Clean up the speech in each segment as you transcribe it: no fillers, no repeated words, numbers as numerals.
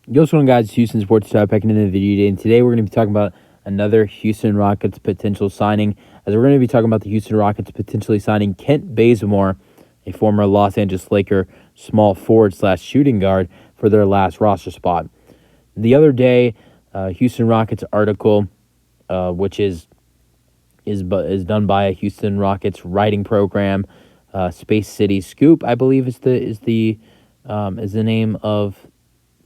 Yo, what's going on, guys? Houston Sports Star back into the video today, and today we're going to be talking about another Houston Rockets potential signing, as we're going to be talking about the Houston Rockets potentially signing Kent Bazemore, a former Los Angeles Laker small forward slash shooting guard, for their last roster spot. The other day, Houston Rockets article, which is done by a Houston Rockets writing program, Space City Scoop, I believe is the name of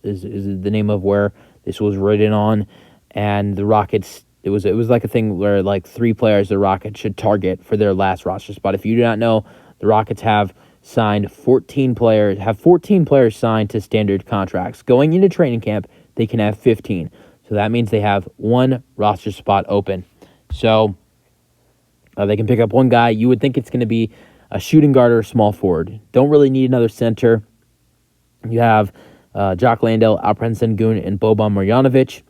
the name of where this was written on, and the Rockets. It was like a thing where like three players the Rockets should target for their last roster spot. If you do not know, the Rockets have signed 14 players. Have 14 players signed to standard contracts. Going into training camp, they can have 15. So that means they have one roster spot open. So they can pick up one guy. You would think it's going to be a shooting guard or a small forward. Don't really need another center. You have Jock Landale, Alperen Sengun, and Boban Marjanovic.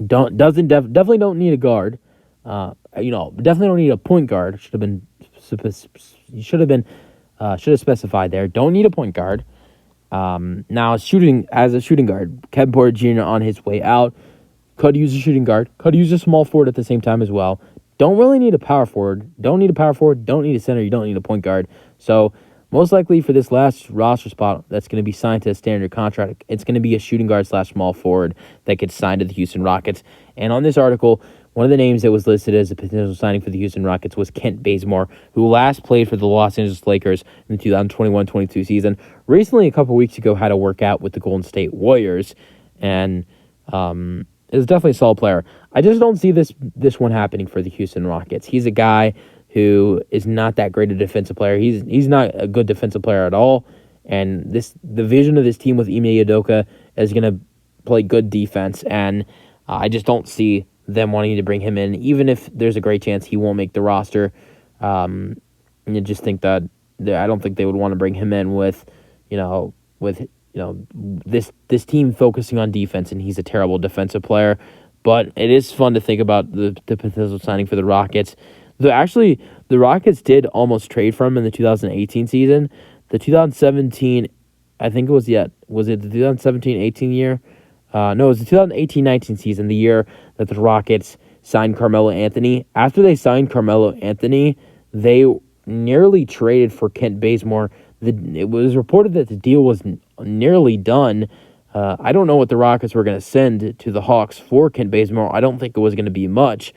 Definitely don't need a guard. Definitely don't need a point guard. Should have specified there. Don't need a point guard. Now as a shooting guard, Kevin Porter Jr. on his way out could use a shooting guard. Could use a small forward at the same time as well. Don't really need a power forward. Don't need a power forward. Don't need a center. You don't need a point guard. So most likely for this last roster spot that's going to be signed to a standard contract, it's going to be a shooting guard slash small forward that gets signed to the Houston Rockets. And on this article, one of the names that was listed as a potential signing for the Houston Rockets was Kent Bazemore, who last played for the Los Angeles Lakers in the 2021-22 season. Recently, a couple weeks ago, had a workout with the Golden State Warriors, and is definitely a solid player. I just don't see this one happening for the Houston Rockets. He's a guy who is not that great a defensive player. He's not a good defensive player at all. And the vision of this team with Ime Udoka is going to play good defense. And I just don't see them wanting to bring him in, even if there's a great chance he won't make the roster. And I just think that I don't think they would want to bring him in with this team focusing on defense, and he's a terrible defensive player. But it is fun to think about the potential signing for the Rockets. The Rockets did almost trade for him in the 2018 season. The 2017, I think it was the 2017-18 year? No, it was the 2018-19 season, the year that the Rockets signed Carmelo Anthony. After they signed Carmelo Anthony, they nearly traded for Kent Bazemore. It was reported that the deal was nearly done. I don't know what the Rockets were going to send to the Hawks for Kent Bazemore. I don't think it was going to be much,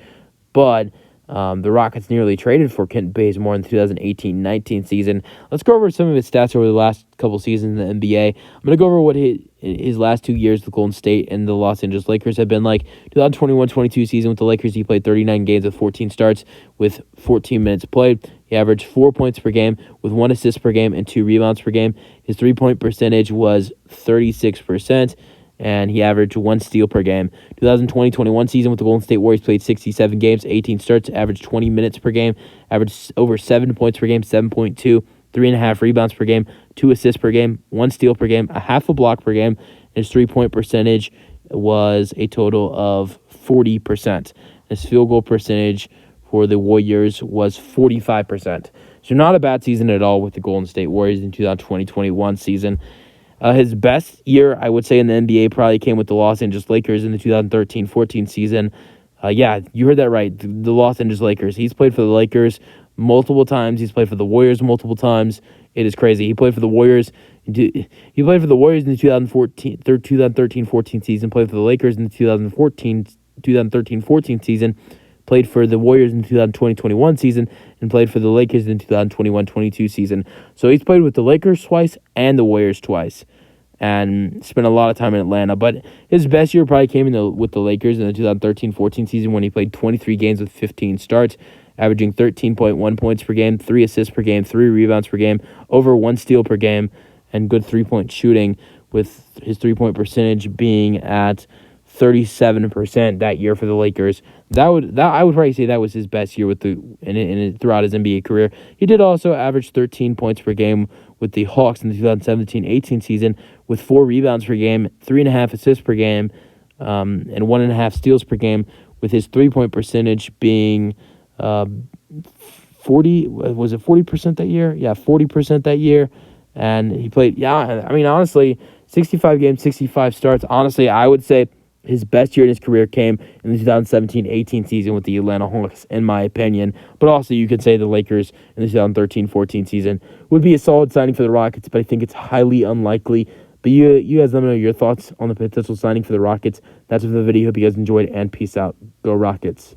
but the Rockets nearly traded for Kent Bazemore in the 2018-19 season. Let's go over some of his stats over the last couple seasons in the NBA. I'm going to go over what his last 2 years with Golden State and the Los Angeles Lakers have been like. 2021-22 season with the Lakers, he played 39 games with 14 starts with 14 minutes played. He averaged 4 points per game with 1 assist per game and 2 rebounds per game. His three-point percentage was 36%. And he averaged 1 steal per game. 2020-21 season with the Golden State Warriors, played 67 games, 18 starts, averaged 20 minutes per game, averaged over 7 points per game, 7.2, 3.5 rebounds per game, 2 assists per game, 1 steal per game, a half a block per game. His three-point percentage was a total of 40%. His field goal percentage for the Warriors was 45%. So not a bad season at all with the Golden State Warriors in 2020-21 season. His best year, I would say, in the NBA probably came with the Los Angeles Lakers in the 2013-14 season. Yeah, you heard that right. The Los Angeles Lakers. He's played for the Lakers multiple times. He's played for the Warriors multiple times. It is crazy. He played for the Warriors. He played for the Warriors in the 2013-14 season. Played for the Lakers in the 2013-14 season. Played for the Warriors in the 2020-21 season, and played for the Lakers in the 2021-22 season. So he's played with the Lakers twice and the Warriors twice, and spent a lot of time in Atlanta. But his best year probably came with the Lakers in the 2013-14 season, when he played 23 games with 15 starts, averaging 13.1 points per game, 3 assists per game, 3 rebounds per game, over 1 steal per game, and good three-point shooting, with his three-point percentage being at 37% that year for the Lakers. I would probably say that was his best year with throughout his NBA career. He did also average 13 points per game with the Hawks in the 2017-18 season, with 4 rebounds per game, 3.5 assists per game, and 1.5 steals per game, with his three-point percentage being 40. Was it 40% that year? Yeah, 40% that year, And he played, yeah, I mean, honestly, 65 games, 65 starts. Honestly, I would say his best year in his career came in the 2017-18 season with the Atlanta Hawks, in my opinion. But also, you could say the Lakers in the 2013-14 season would be a solid signing for the Rockets, but I think it's highly unlikely. But you guys let me know your thoughts on the potential signing for the Rockets. That's it for the video. Hope you guys enjoyed, and peace out. Go Rockets.